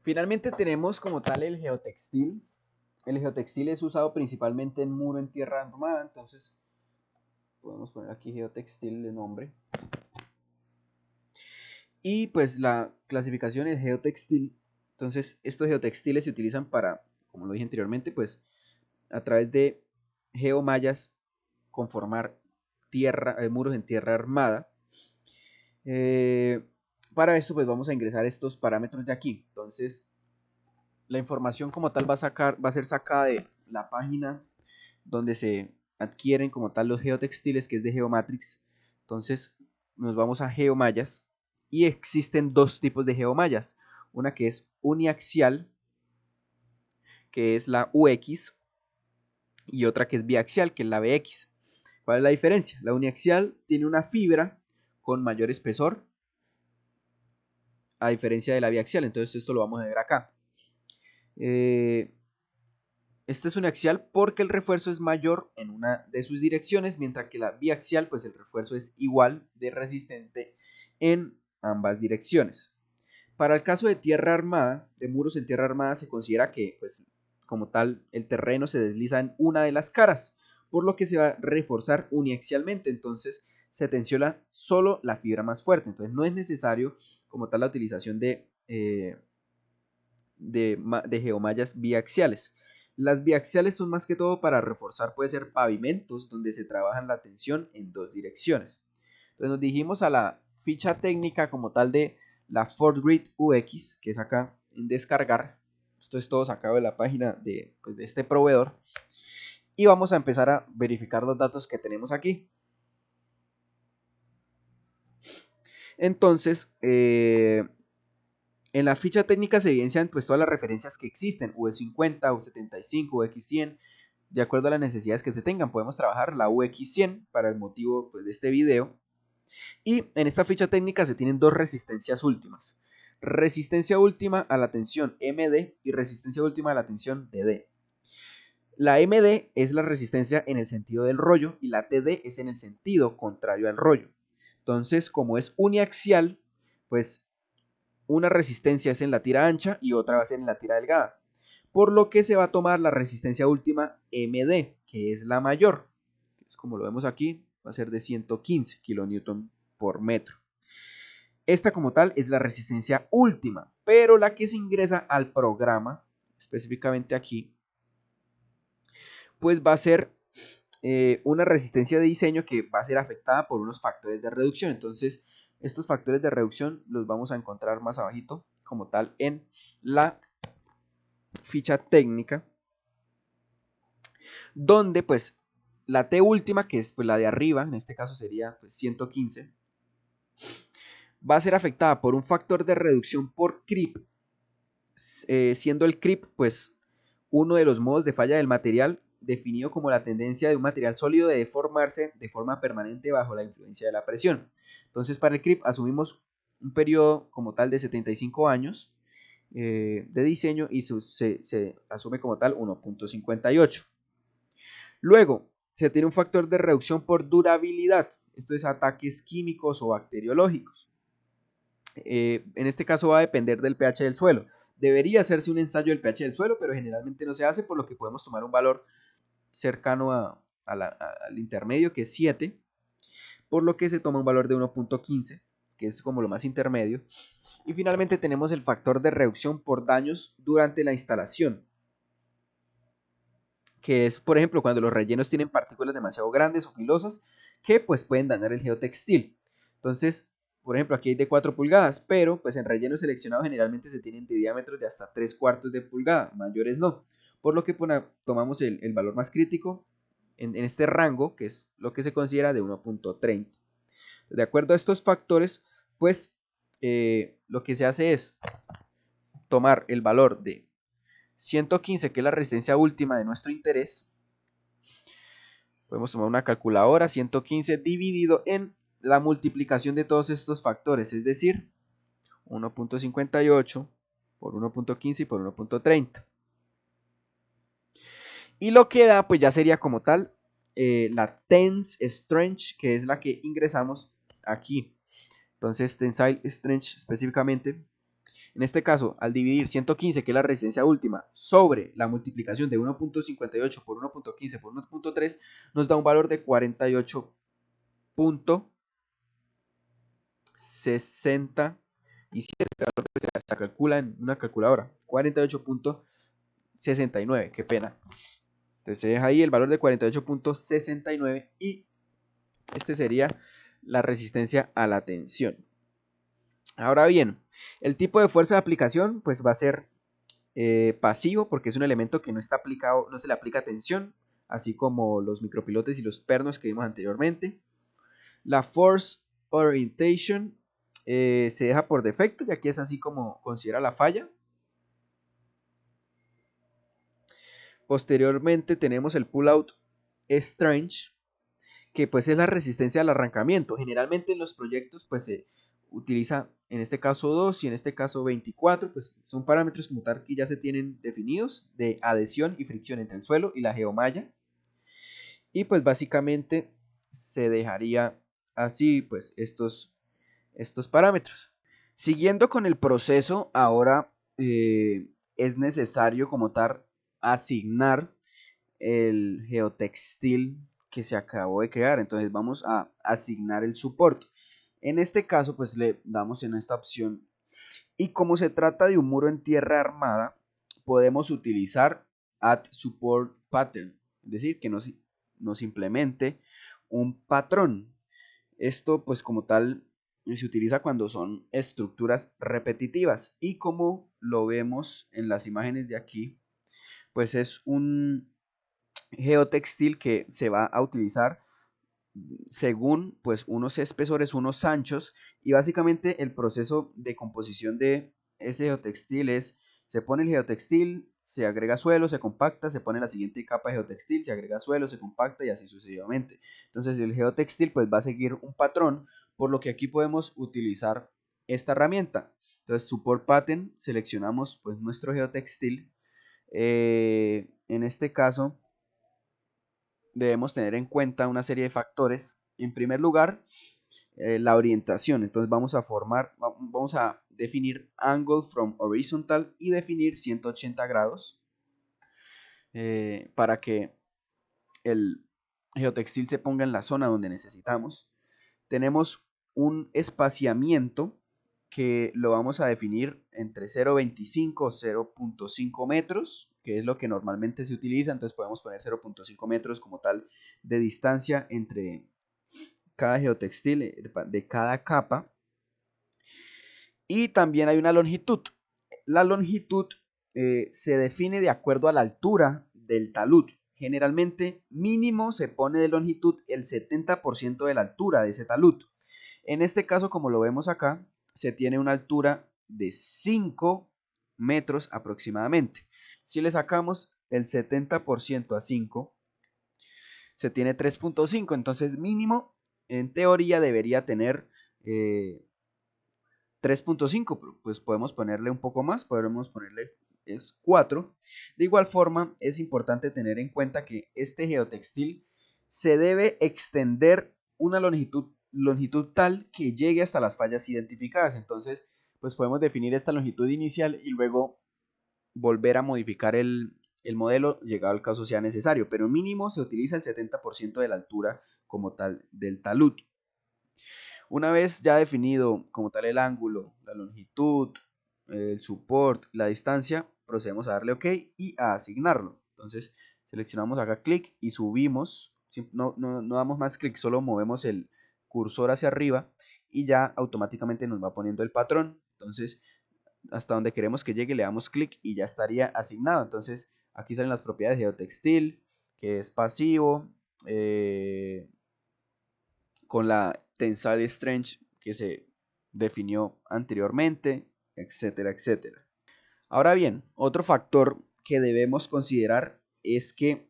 Finalmente tenemos como tal el geotextil. El geotextil es usado principalmente en muro en tierra armada, entonces podemos poner aquí geotextil de nombre. Y pues la clasificación es geotextil. Entonces estos geotextiles se utilizan para, como lo dije anteriormente, pues a través de geomallas conformar muros en tierra armada. Para esto pues vamos a ingresar estos parámetros de aquí. Entonces la información como tal va a ser sacada de la página donde se adquieren como tal los geotextiles, que es de Geomatrix. Entonces nos vamos a geomallas y existen dos tipos de geomallas. Una que es uniaxial, que es la UX, y otra que es biaxial, que es la BX. ¿Cuál es la diferencia? La uniaxial tiene una fibra con mayor espesor, a diferencia de la biaxial. Entonces esto lo vamos a ver acá. Este es uniaxial porque el refuerzo es mayor en una de sus direcciones, mientras que la biaxial, pues el refuerzo es igual de resistente en ambas direcciones. Para el caso de tierra armada, de muros en tierra armada, se considera que, pues, como tal, el terreno se desliza en una de las caras, por lo que se va a reforzar uniaxialmente. Entonces, se tensiona solo la fibra más fuerte. Entonces, no es necesario, como tal, la utilización de geomallas biaxiales. Las biaxiales son más que todo para reforzar, puede ser pavimentos donde se trabaja la tensión en dos direcciones. Entonces nos dirigimos a la ficha técnica como tal de la ForgeGrid UX, que es acá en descargar. Esto es todo sacado de la página de este proveedor. Y vamos a empezar a verificar los datos que tenemos aquí. Entonces, en la ficha técnica se evidencian pues todas las referencias que existen, UX50, U75, UX100, de acuerdo a las necesidades que se tengan. Podemos trabajar la UX100 para el motivo pues, de este video. Y en esta ficha técnica se tienen dos resistencias últimas. Resistencia última a la tensión MD y resistencia última a la tensión DD. La MD es la resistencia en el sentido del rollo y la TD es en el sentido contrario al rollo. Entonces, como es uniaxial, pues una resistencia es en la tira ancha y otra va a ser en la tira delgada. Por lo que se va a tomar la resistencia última MD, que es la mayor. Es como lo vemos aquí, va a ser de 115 kN por metro. Esta como tal es la resistencia última, pero la que se ingresa al programa, específicamente aquí, pues va a ser una resistencia de diseño que va a ser afectada por unos factores de reducción. Entonces, estos factores de reducción los vamos a encontrar más abajito, como tal, en la ficha técnica, donde pues la T última, que es pues, la de arriba, en este caso sería pues, 115, va a ser afectada por un factor de reducción por creep, siendo el creep pues uno de los modos de falla del material definido como la tendencia de un material sólido de deformarse de forma permanente bajo la influencia de la presión. Entonces para el creep asumimos un periodo como tal de 75 años de diseño y se asume como tal 1.58. Luego se tiene un factor de reducción por durabilidad, esto es ataques químicos o bacteriológicos. En este caso va a depender del pH del suelo. Debería hacerse un ensayo del pH del suelo, pero generalmente no se hace, por lo que podemos tomar un valor cercano al intermedio, que es 7, por lo que se toma un valor de 1.15, que es como lo más intermedio. Y finalmente tenemos el factor de reducción por daños durante la instalación, que es, por ejemplo, cuando los rellenos tienen partículas demasiado grandes o filosas que pues pueden dañar el geotextil. Entonces, por ejemplo, aquí hay de 4 pulgadas, pero pues en rellenos seleccionados generalmente se tienen de diámetros de hasta 3/4 de pulgada, mayores no. Por lo que tomamos el valor más crítico en este rango, que es lo que se considera de 1.30. De acuerdo a estos factores, pues lo que se hace es tomar el valor de 115, que es la resistencia última de nuestro interés. Podemos tomar una calculadora, 115 dividido en la multiplicación de todos estos factores, es decir, 1.58 por 1.15 y por 1.30. Y lo que da, pues ya sería como tal la tense strength, que es la que ingresamos aquí. Entonces, tensile strength específicamente. En este caso, al dividir 115, que es la resistencia última, sobre la multiplicación de 1.58 por 1.15 por 1.3, nos da un valor de 48.67, se calcula en una calculadora, 48.69, qué pena. Entonces se deja ahí el valor de 48.69 y este sería la resistencia a la tensión. Ahora bien, el tipo de fuerza de aplicación pues va a ser pasivo, porque es un elemento que no está aplicado, no se le aplica tensión, así como los micropilotes y los pernos que vimos anteriormente. La force orientation se deja por defecto, ya que es así como considera la falla. Posteriormente tenemos el pull-out strength, que pues es la resistencia al arrancamiento. Generalmente en los proyectos pues se utiliza en este caso 2 y en este caso 24, pues son parámetros como tal que ya se tienen definidos de adhesión y fricción entre el suelo y la geomalla. Y pues básicamente se dejaría así pues estos parámetros. Siguiendo con el proceso, ahora es necesario como tal asignar el geotextil que se acabó de crear. Entonces vamos a asignar el support. En este caso, pues le damos en esta opción. Y como se trata de un muro en tierra armada, podemos utilizar add support pattern. Es decir, que nos implemente un patrón. Esto, pues como tal, se utiliza cuando son estructuras repetitivas. Y como lo vemos en las imágenes de aquí, pues es un geotextil que se va a utilizar según pues unos espesores, unos anchos, y básicamente el proceso de composición de ese geotextil es: se pone el geotextil, se agrega suelo, se compacta, se pone la siguiente capa de geotextil, se agrega suelo, se compacta y así sucesivamente. Entonces el geotextil pues va a seguir un patrón, por lo que aquí podemos utilizar esta herramienta. Entonces support pattern, seleccionamos pues nuestro geotextil. En este caso debemos tener en cuenta una serie de factores. En primer lugar, la orientación. Entonces vamos a definir angle from horizontal y definir 180 grados para que el geotextil se ponga en la zona donde necesitamos. Tenemos un espaciamiento que lo vamos a definir entre 0.25 o 0.5 metros, que es lo que normalmente se utiliza. Entonces podemos poner 0.5 metros como tal de distancia entre cada geotextil de cada capa. Y también hay una longitud. La longitud se define de acuerdo a la altura del talud. Generalmente mínimo se pone de longitud el 70% de la altura de ese talud. En este caso, como lo vemos acá, se tiene una altura de 5 metros aproximadamente. Si le sacamos el 70% a 5, se tiene 3.5. Entonces mínimo, en teoría, debería tener 3.5, pues podemos ponerle un poco más, podemos ponerle 4. De igual forma, es importante tener en cuenta que este geotextil se debe extender una longitud tal que llegue hasta las fallas identificadas. Entonces, pues podemos definir esta longitud inicial y luego volver a modificar el modelo, llegado al caso sea necesario, pero mínimo se utiliza el 70% de la altura como tal del talud. Una vez ya definido como tal el ángulo, la longitud, el support, la distancia, procedemos a darle OK y a asignarlo. Entonces seleccionamos acá clic y subimos, no damos más clic, solo movemos el cursor hacia arriba y ya automáticamente nos va poniendo el patrón. Entonces hasta donde queremos que llegue le damos clic y ya estaría asignado. Entonces aquí salen las propiedades de geotextil, que es pasivo, con la tensile strength que se definió anteriormente, etcétera, etcétera. Ahora bien, otro factor que debemos considerar es que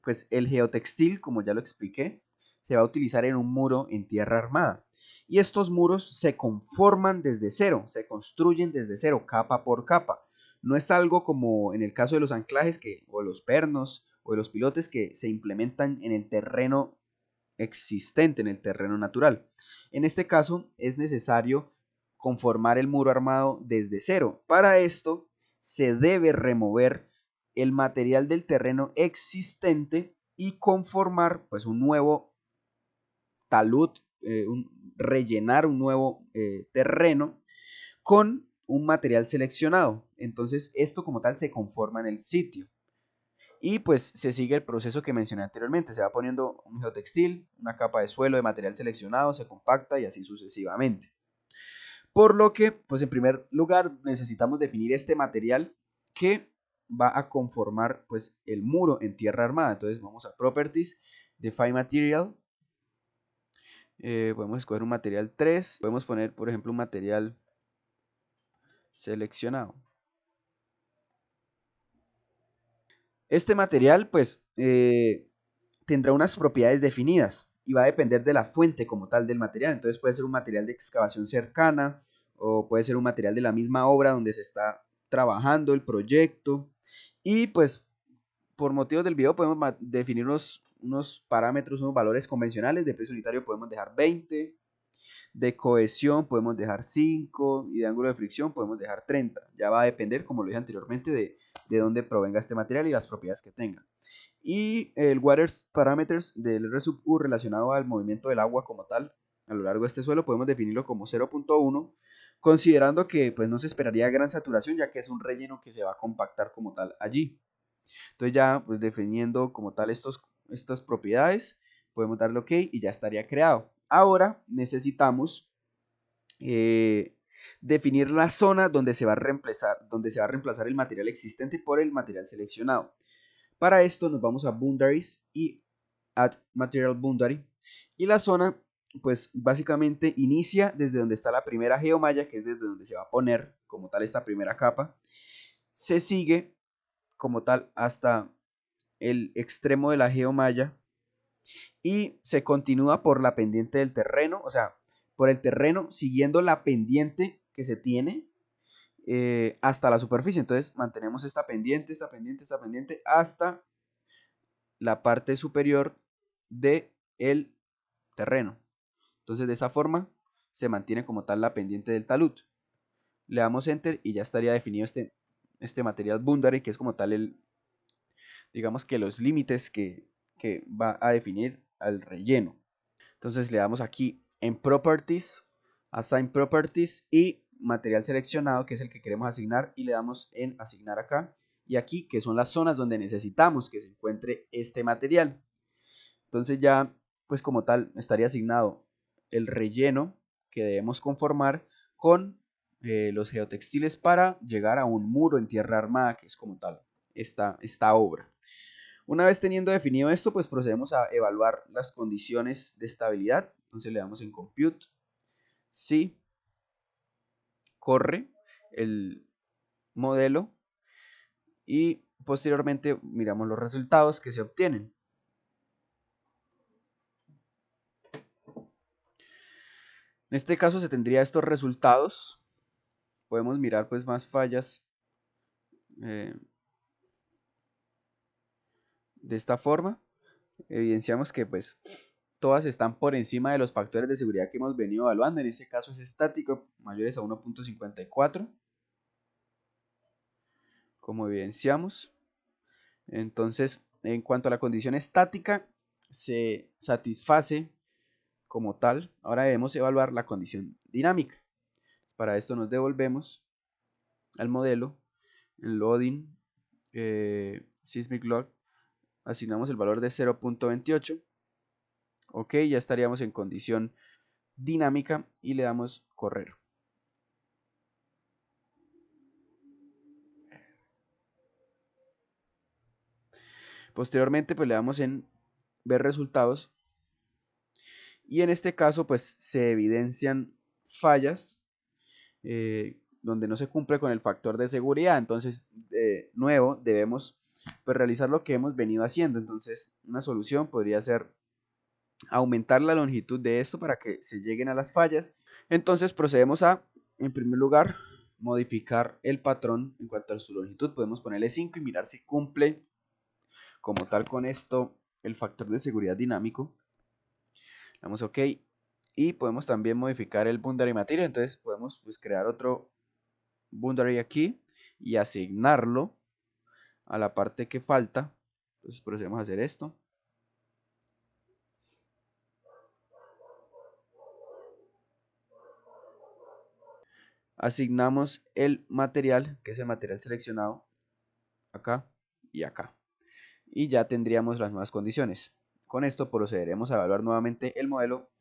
pues, el geotextil, como ya lo expliqué, se va a utilizar en un muro en tierra armada. Y estos muros se conforman desde cero, se construyen desde cero, capa por capa. No es algo como en el caso de los anclajes o los pernos o de los pilotes que se implementan en el terreno existente, en el terreno natural. En este caso es necesario conformar el muro armado desde cero. Para esto se debe remover el material del terreno existente y conformar pues un nuevo talud, rellenar un nuevo terreno con un material seleccionado. Entonces esto como tal se conforma en el sitio. Y pues se sigue el proceso que mencioné anteriormente. Se va poniendo un geotextil, una capa de suelo de material seleccionado, se compacta y así sucesivamente. Por lo que, pues en primer lugar necesitamos definir este material que va a conformar pues el muro en tierra armada. Entonces vamos a Properties, Define Material. Podemos escoger un material 3. Podemos poner, por ejemplo, un material seleccionado. Este material, pues, tendrá unas propiedades definidas y va a depender de la fuente como tal del material. Entonces puede ser un material de excavación cercana o puede ser un material de la misma obra donde se está trabajando el proyecto. Y pues por motivos del video podemos definir unos parámetros, unos valores convencionales. De peso unitario podemos dejar 20, de cohesión podemos dejar 5 y de ángulo de fricción podemos dejar 30. Ya va a depender, como lo dije anteriormente, de dónde provenga este material y las propiedades que tenga. Y el water parameters del R sub U relacionado al movimiento del agua como tal a lo largo de este suelo podemos definirlo como 0.1, considerando que pues no se esperaría gran saturación ya que es un relleno que se va a compactar como tal allí. Entonces ya pues definiendo como tal estas propiedades podemos darle OK y ya estaría creado. Ahora necesitamos definir la zona donde se va a reemplazar el material existente por el material seleccionado. Para esto nos vamos a Boundaries y Add Material Boundary. Y la zona, pues básicamente inicia desde donde está la primera geomalla, que es desde donde se va a poner como tal esta primera capa. Se sigue como tal hasta el extremo de la geomalla y se continúa por la pendiente del terreno, o sea, por el terreno siguiendo la pendiente que se tiene hasta la superficie. Entonces mantenemos esta pendiente, esta pendiente, esta pendiente hasta la parte superior del terreno. Entonces de esa forma se mantiene como tal la pendiente del talud. Le damos enter y ya estaría definido este material boundary, que es como tal digamos que los límites que va a definir al relleno. Entonces le damos aquí en Properties, Assign Properties y material seleccionado, que es el que queremos asignar, y le damos en asignar acá y aquí, que son las zonas donde necesitamos que se encuentre este material. Entonces ya, pues como tal, estaría asignado el relleno que debemos conformar con los geotextiles para llegar a un muro en tierra armada, que es como tal esta obra. Una vez teniendo definido esto, pues procedemos a evaluar las condiciones de estabilidad. Entonces le damos en Compute, sí, corre el modelo y posteriormente miramos los resultados que se obtienen. En este caso se tendría estos resultados. Podemos mirar pues más fallas de esta forma. Evidenciamos que pues todas están por encima de los factores de seguridad que hemos venido evaluando. En este caso es estático, mayores a 1.54, como evidenciamos. Entonces, en cuanto a la condición estática, se satisface como tal. Ahora debemos evaluar la condición dinámica. Para esto nos devolvemos al modelo, en loading, seismic log, asignamos el valor de 0.28. Ok, ya estaríamos en condición dinámica y le damos correr. Posteriormente, pues le damos en ver resultados y en este caso, pues se evidencian fallas donde no se cumple con el factor de seguridad. Entonces, de nuevo, debemos pues, realizar lo que hemos venido haciendo. Entonces, una solución podría ser aumentar la longitud de esto para que se lleguen a las fallas. Entonces, procedemos a, en primer lugar, modificar el patrón en cuanto a su longitud. Podemos ponerle 5 y mirar si cumple como tal con esto el factor de seguridad dinámico. Damos OK Y podemos también modificar el boundary material. Entonces podemos pues, crear otro boundary aquí y asignarlo a la parte que falta. Entonces procedemos a hacer esto. Asignamos el material, que es el material seleccionado, acá y acá. Y ya tendríamos las nuevas condiciones. Con esto procederemos a evaluar nuevamente el modelo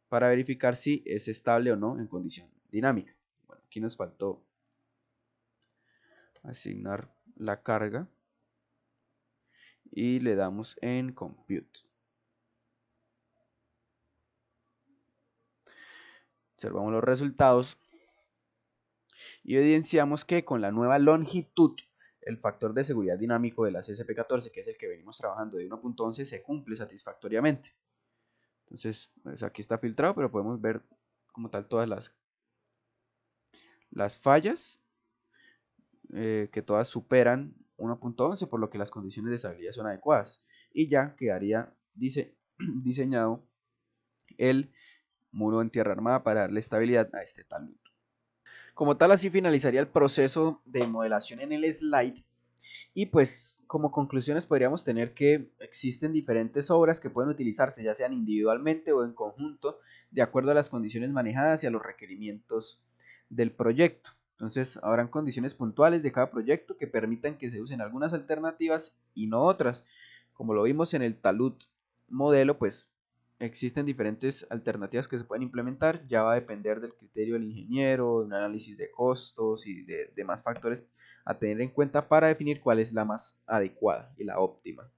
para verificar si es estable o no en condición dinámica. Bueno, aquí nos faltó asignar la carga y le damos en Compute. Observamos los resultados y evidenciamos que con la nueva longitud el factor de seguridad dinámico de la CSP14, que es el que venimos trabajando de 1.11, se cumple satisfactoriamente. Entonces, pues aquí está filtrado, pero podemos ver como tal todas las fallas, que todas superan 1.11, por lo que las condiciones de estabilidad son adecuadas. Y ya quedaría diseñado el muro en tierra armada para darle estabilidad a este talud. Como tal, así finalizaría el proceso de modelación en el slide. Y pues como conclusiones podríamos tener que existen diferentes obras que pueden utilizarse, ya sean individualmente o en conjunto, de acuerdo a las condiciones manejadas y a los requerimientos del proyecto. Entonces, habrán condiciones puntuales de cada proyecto que permitan que se usen algunas alternativas y no otras. Como lo vimos en el talud modelo, pues existen diferentes alternativas que se pueden implementar, ya va a depender del criterio del ingeniero, de un análisis de costos y de demás factores a tener en cuenta para definir cuál es la más adecuada y la óptima.